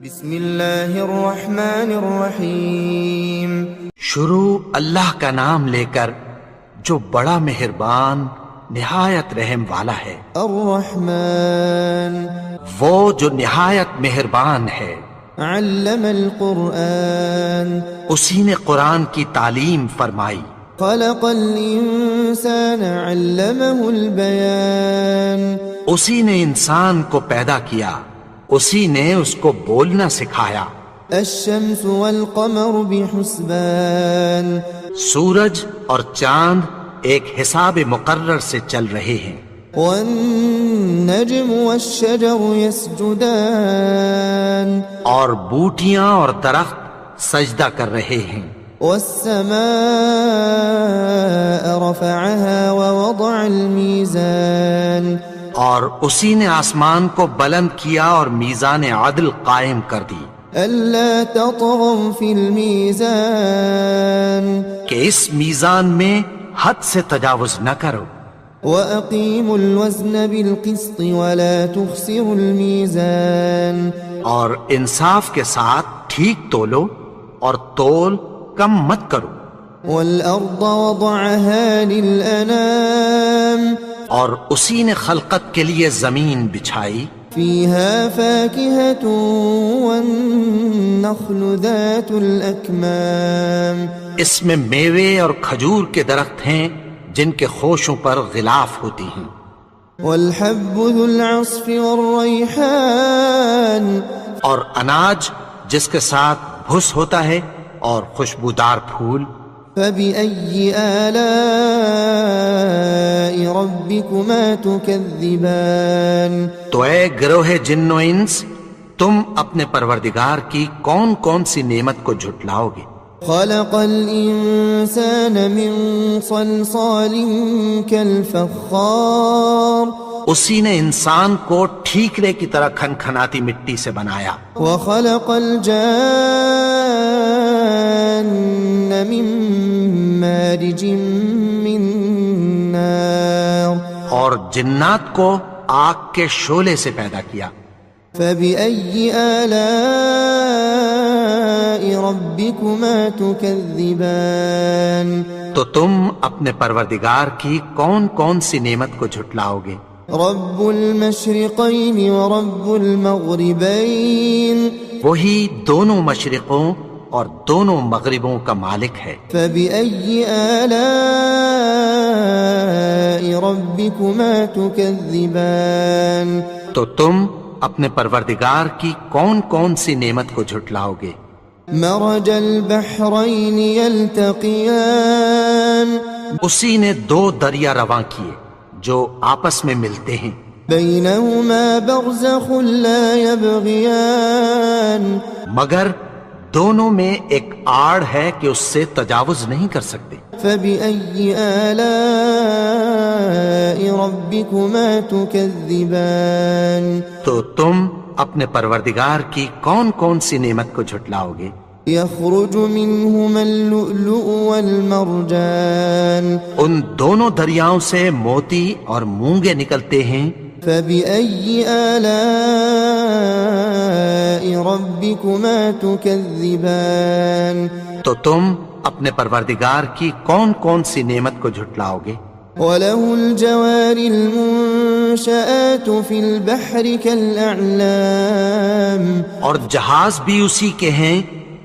بسم اللہ الرحمن الرحیم۔ شروع اللہ کا نام لے کر جو بڑا مہربان نہایت رحم والا ہے۔ الرحمن وہ جو نہایت مہربان ہے۔ علم القرآن اسی نے قرآن کی تعلیم فرمائی۔ خلق الانسان علمہ البیان اسی نے انسان کو پیدا کیا، اسی نے اس کو بولنا سکھایا۔ الشمس والقمر بحسبان سورج اور چاند ایک حساب مقرر سے چل رہے ہیں۔ والنجم والشجر يسجدان اور بوٹیاں اور درخت سجدہ کر رہے ہیں۔ والسماء رفعها ووضع الميزان اور اسی نے آسمان کو بلند کیا اور میزان عدل قائم کر دی ألا تطغوا في الميزان کہ اس میزان میں حد سے تجاوز نہ کرو۔ وأقيموا الوزن بالقسط ولا تخسروا الميزان اور انصاف کے ساتھ ٹھیک تولو اور تول کم مت کرو۔ والأرض وضعها للأنام اور اسی نے خلقت کے لیے زمین بچھائی، فيها فاكهة والنخل ذات الأكمام اس میں میوے اور کھجور کے درخت ہیں جن کے خوشوں پر غلاف ہوتی ہیں۔ والحب ذو العصف والريحان اور اناج جس کے ساتھ بھس ہوتا ہے اور خوشبودار پھول۔ فبأي آلاء ربكما تكذبان تو اے گروہ جن و انس، تم اپنے پروردگار کی کون کون سی نعمت کو جھٹلاؤ گے؟ خلق الإنسان من صلصال كالفخار اسی نے انسان کو ٹھیکرے کی طرح کھنکھناتی مٹی سے بنایا۔ وخلق الجان من مارج من نار اور جنات کو آگ کے شعلے سے پیدا کیا۔ فبأي آلاء ربكما تكذبان تو تم اپنے پروردگار کی کون کون سی نعمت کو جھٹلاؤ گے؟ رب المشرقين ورب المغربين وہی دونوں مشرقوں اور دونوں مغربوں کا مالک ہے۔ فبأي آلاء ربكما تكذبان تو تم اپنے پروردگار کی کون کون سی نعمت کو جھٹلاؤ گے؟ مرج البحرين يلتقيان اسی نے دو دریا رواں کیے جو آپس میں ملتے ہیں، بينهما برزخ لا يبغيان مگر دونوں میں ایک آڑ ہے کہ اس سے تجاوز نہیں کر سکتے۔ فبأي آلاء ربكما تكذبان تو تم اپنے پروردگار کی کون کون سی نعمت کو جھٹلاؤ گے؟ يخرج منهما اللؤلؤ والمرجان ان دونوں دریاؤں سے موتی اور مونگے نکلتے ہیں۔ فبأي آلاء ربكما تكذبان تو تم اپنے پروردگار کی کون کون سی نعمت کو جھٹلاؤ گے؟ وله الجوار المنشآت في البحر كالأعلام اور جہاز بھی اسی کے ہیں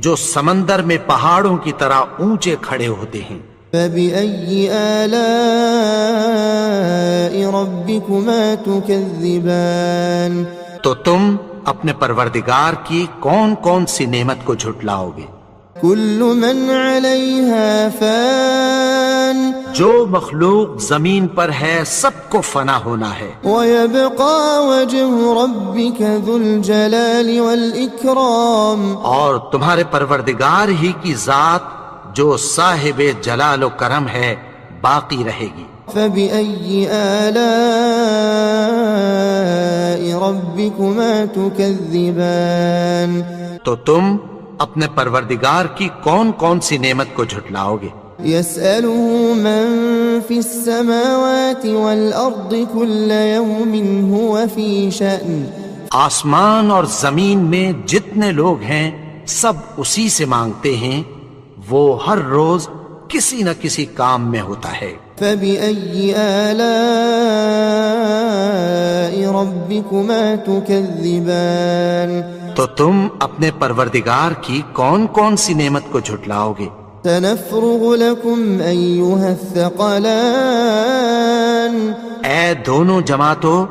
جو سمندر میں پہاڑوں کی طرح اونچے کھڑے ہوتے ہیں۔ فبأي آلاء ربكما تكذبان تو تم اپنے پروردگار کی کون کون سی نعمت کو جھٹلاؤ گے؟ كل من عليها فان جو مخلوق زمین پر ہے سب کو فنا ہونا ہے، ويبقى وجه ربك ذو الجلال والإكرام اور تمہارے پروردگار ہی کی ذات جو صاحب جلال و کرم ہے باقی رہے گی۔ فبأي آلاء ربكما تكذبان تو تم اپنے پروردگار کی کون کون سی نعمت کو جھٹلاؤ گے؟ يسأله من في السماوات والأرض كل يوم هو في شأن آسمان اور زمین میں جتنے لوگ ہیں سب اسی سے مانگتے ہیں، وہ ہر روز کسی نہ کسی کام میں ہوتا ہے۔ فبأي آلاء ربكما تكذبان تو تم اپنے پروردگار کی کون کون سی نعمت کو جھٹلاؤ گے؟ سنفرغ لكم أيها الثقلان اے دونوں جماعتوں،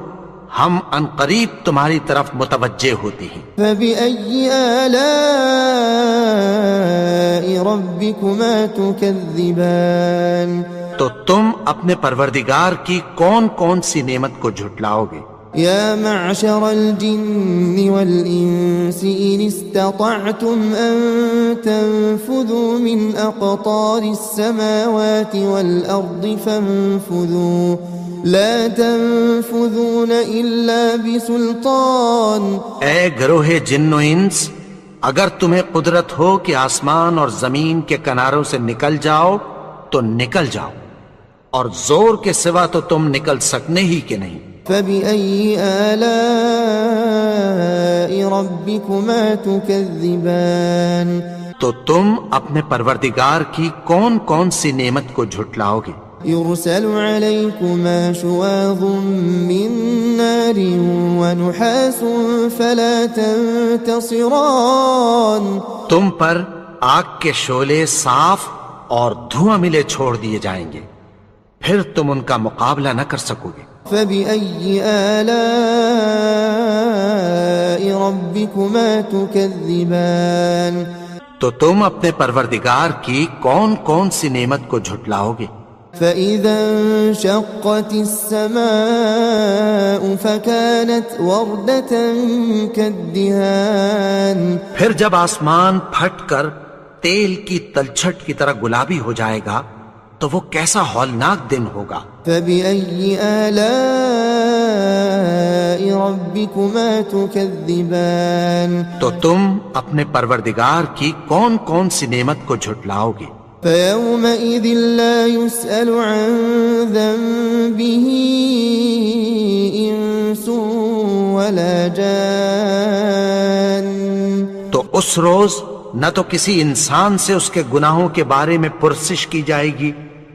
ہم عنقریب تمہاری طرف متوجہ ہوتے ہیں۔ فبأي آلاء ربكما تكذبان تو تم اپنے پروردگار کی کون کون سی نعمت کو جھٹلاؤ گے؟ يا معشر الجن والإنس إن استطعتم أن تنفذوا من أقطار السماوات والأرض فانفذوا لا تنفذون إلا بسلطان۔ اے گروہ جن و انس، اگر تمہیں قدرت ہو کہ آسمان اور زمین کے کناروں سے نکل جاؤ تو نکل جاؤ، اور زور کے سوا تو تم نکل سکنے ہی کہ نہیں۔ فبأي آلاء ربكما تكذبان تو تم اپنے پروردگار کی کون کون سی نعمت کو جھٹلاؤ گے؟ يرسل عليكما شواظ من نار ونحاس فلا تنتصران۔ تم پر آگ کے شعلے صاف اور دھواں ملے چھوڑ دیے جائیں گے، پھر تم ان کا مقابلہ نہ کر سکو گے۔ فبأي آلاء ربكما تكذبان تو تم اپنے پروردگار کی کون کون سی نعمت کو جھٹلاؤ گے؟ فإذا انشقت السماء فكانت وردة كالدهان۔ پھر جب آسمان پھٹ کر تیل کی تلچھٹ کی طرح گلابی ہو جائے گا تو وہ کیسا ہولناک دن ہوگا۔ فبأي آلاء ربكما تكذبان تو تم اپنے پروردگار کی کون کون سی نعمت کو جھٹلاؤ گے؟ فيومئذ لا يسأل عن ذنبه إنس ولا جان۔ تو اس روز نہ تو کسی انسان سے اس کے گناہوں کے بارے میں پرسش کی جائے گی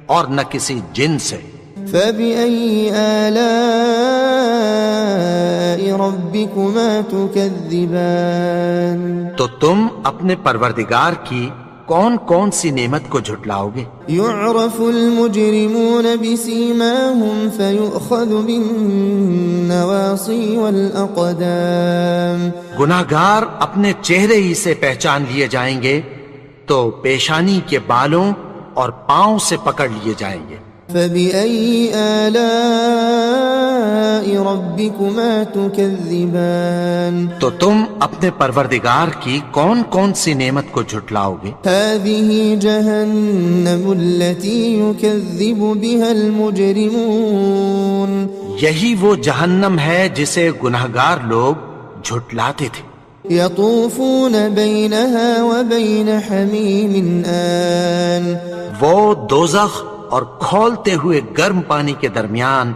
اور نہ کسی جن سے۔ فبأي آلاء ربكما تكذبان تو تم اپنے پروردگار کی کون کون سی نعمت کو جھٹلاؤ گے؟ يعرف المجرمون بسيماهم فيؤخذ بالنواصي والأقدام۔ گناہگار اپنے چہرے ہی سے پہچان لیے جائیں گے تو پیشانی کے بالوں اور پاؤں سے پکڑ لیے جائیں گے۔ فبأي آلاء ربكما تكذبان تو تم اپنے پروردگار کی کون کون سی نعمت کو جھٹلاؤ گے؟ هذه جهنم التي يكذب بها المجرمون۔ یہی وہ جہنم ہے جسے گناہگار لوگ جھٹلاتے تھے۔ يطوفون بينها وبين حميم آن۔ وہ دوزخ اور کھولتے ہوئے گرم پانی کے درمیان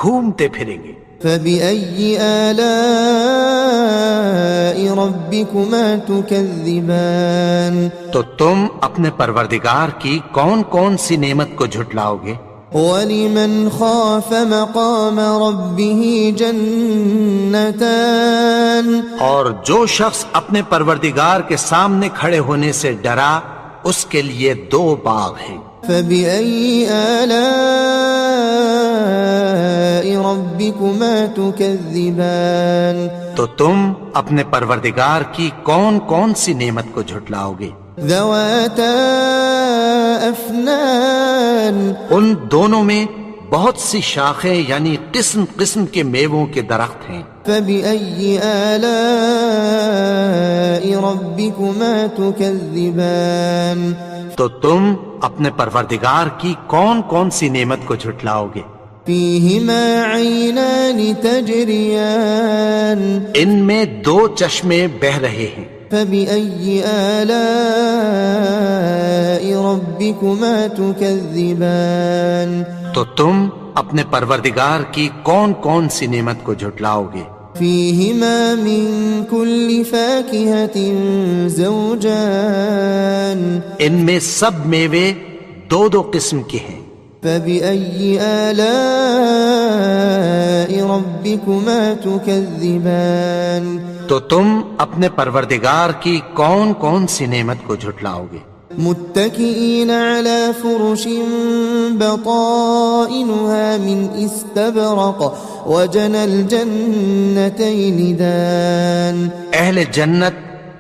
گھومتے پھریں گے۔ فبأي آلاء ربكما تكذبان تو تم اپنے پروردگار کی کون کون سی نعمت کو جھٹلاؤ گے؟ ولمن خاف مقام ربه جنتان۔ اور جو شخص اپنے پروردگار کے سامنے کھڑے ہونے سے ڈرا اس کے لیے دو باغ ہیں۔ فبأي آلاء ربكما تكذبان تو تم اپنے پروردگار کی کون کون سی نعمت کو جھٹلاؤ گے؟ ذواتا افنان۔ ان دونوں میں بہت سی شاخیں یعنی قسم قسم کے میووں کے درخت ہیں۔ فبأي آلاء ربكما تكذبان تو تم اپنے پروردگار کی کون کون سی نعمت کو جھٹلاؤ گے؟ فيهما عينان تجريان۔ ان میں دو چشمے بہہ رہے ہیں۔ فبأي آلاء ربكما تكذبان تو تم اپنے پروردگار کی کون کون سی نعمت کو جھٹلاؤ گے؟ فيهما من كل فاكهة زوجان ان میں سب میوے دو دو قسم کے ہیں. فبأي آلاء ربكما تكذبان تو تم اپنے پروردگار کی کون کون سی نعمت کو جھٹلاؤ گے؟ متكئين على فرش بطائنها من استبرق وجنى الجنتين دان. اہل جنت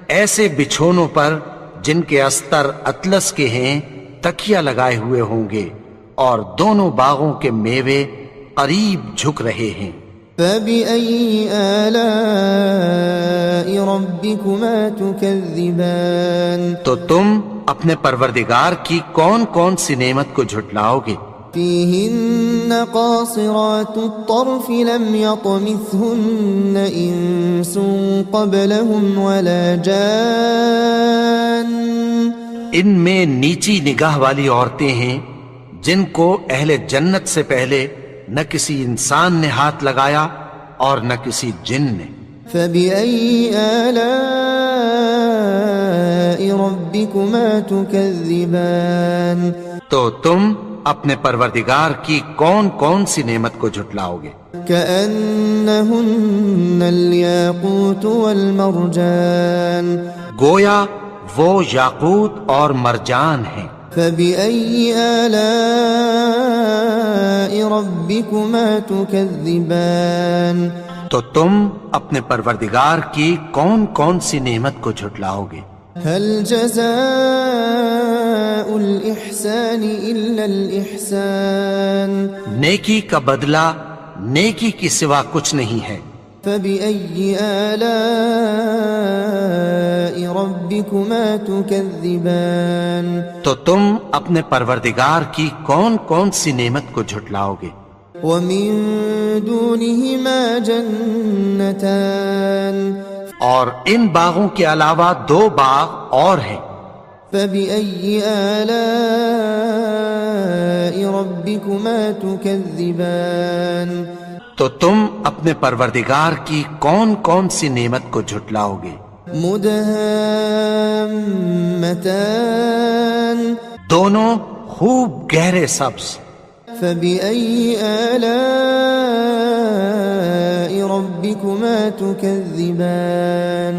ایسے بچھونوں پر جن کے استر اطلس کے ہیں تکیہ لگائے ہوئے ہوں گے اور دونوں باغوں کے میوے قریب جھک رہے ہیں. فبأي آلاء ربكما تكذبان. تو تم اپنے پروردگار کی کون کون سی نعمت کو جھٹلاؤ گے؟ فيهن قاصرات الطرف لم يطمثهن إنس قبلهم ولا جان. ان میں نیچی نگاہ والی عورتیں ہیں جن کو اہل جنت سے پہلے نہ کسی انسان نے ہاتھ لگایا اور نہ کسی جن نے. فبأي آلاء ربكما تكذبان. تو تم اپنے پروردگار کی کون کون سی نعمت کو جھٹلاؤ گے؟ كأنهن الياقوت والمرجان. گویا وہ یاقوت اور مرجان ہیں. فبأي آلاء ربكما تكذبان. تو تم اپنے پروردگار کی کون کون سی نعمت کو جھٹلاؤ گے؟ هل جزاء الإحسان إلا الإحسان. نیکی کا بدلہ نیکی کی سوا کچھ نہیں ہے. فبأي آلاء ربكما تكذبان. تو تم اپنے پروردگار کی کون کون سی نعمت کو جھٹلاؤ گے؟ ومن دونهما جنتان. اور ان باغوں کے علاوہ دو باغ اور ہیں. فبأي آلاء ربكما تكذبان. تو تم اپنے پروردگار کی کون کون سی نعمت کو جھٹلاؤ گے؟ مدهامتان. دونوں خوب گہرے سبز. فبأي آلاء ربكما تكذبان.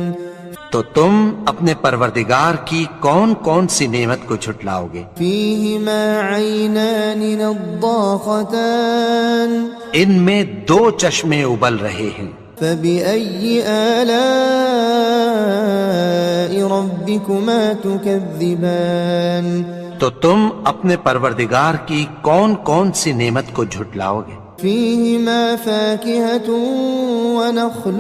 تو تم اپنے پروردگار کی کون کون سی نعمت کو جھٹلاؤ گے؟ فيهما عينان نضاختان. ان میں دو چشمے ابل رہے ہیں. فبأي آلاء ربكما تكذبان. تو تم اپنے پروردگار کی کون کون سی نعمت کو جھٹلاؤ گے؟ فيهما فاكهة ونخل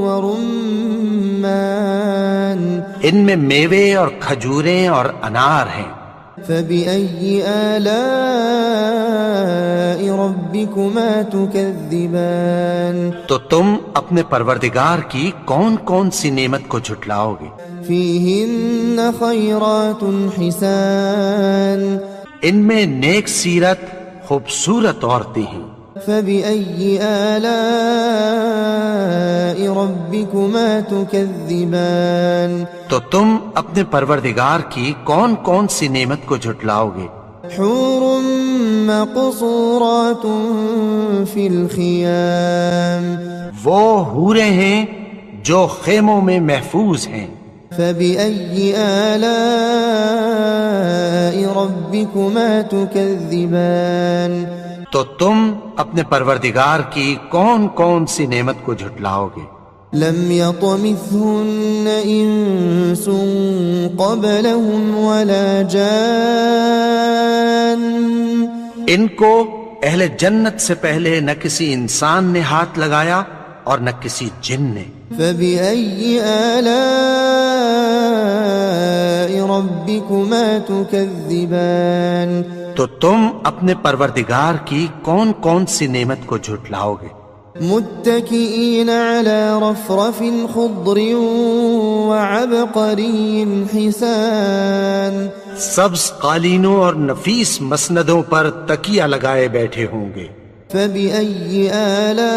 ورمان. ان میں میوے اور کھجوریں اور انار ہیں. فبأي آلاء ربكما تكذبان. تو تم اپنے پروردگار کی کون کون سی نعمت کو جھٹلاؤ گے؟ فيهن خيرات حسان. ان میں نیک سیرت خوبصورت عورتیں ہیں. فبأي آلاء ربكما تكذبان. تو تم اپنے پروردگار کی کون کون سی نعمت کو جھٹلاؤ گے؟ حور مقصورات في الخيام. وہ حوریں ہیں جو خیموں میں محفوظ ہیں. فبأي آلاء ربكما تكذبان. تو تم اپنے پروردگار کی کون کون سی نعمت کو جھٹلاؤ گے؟ لم يطمثهن إنس قبلهم ولا جان. ان کو اہل جنت سے پہلے نہ کسی انسان نے ہاتھ لگایا اور نہ کسی جن نے. فبأي آلاء ربكما تكذبان. تو تم اپنے پروردگار کی کون کون سی نعمت کو جھٹلاؤ گے؟ متكئين على رفرف خضر وعبقري حسان. سبز قالینوں اور نفیس مسندوں پر تکیہ لگائے بیٹھے ہوں گے. فبأي آلاء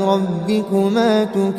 ربكما تكذبان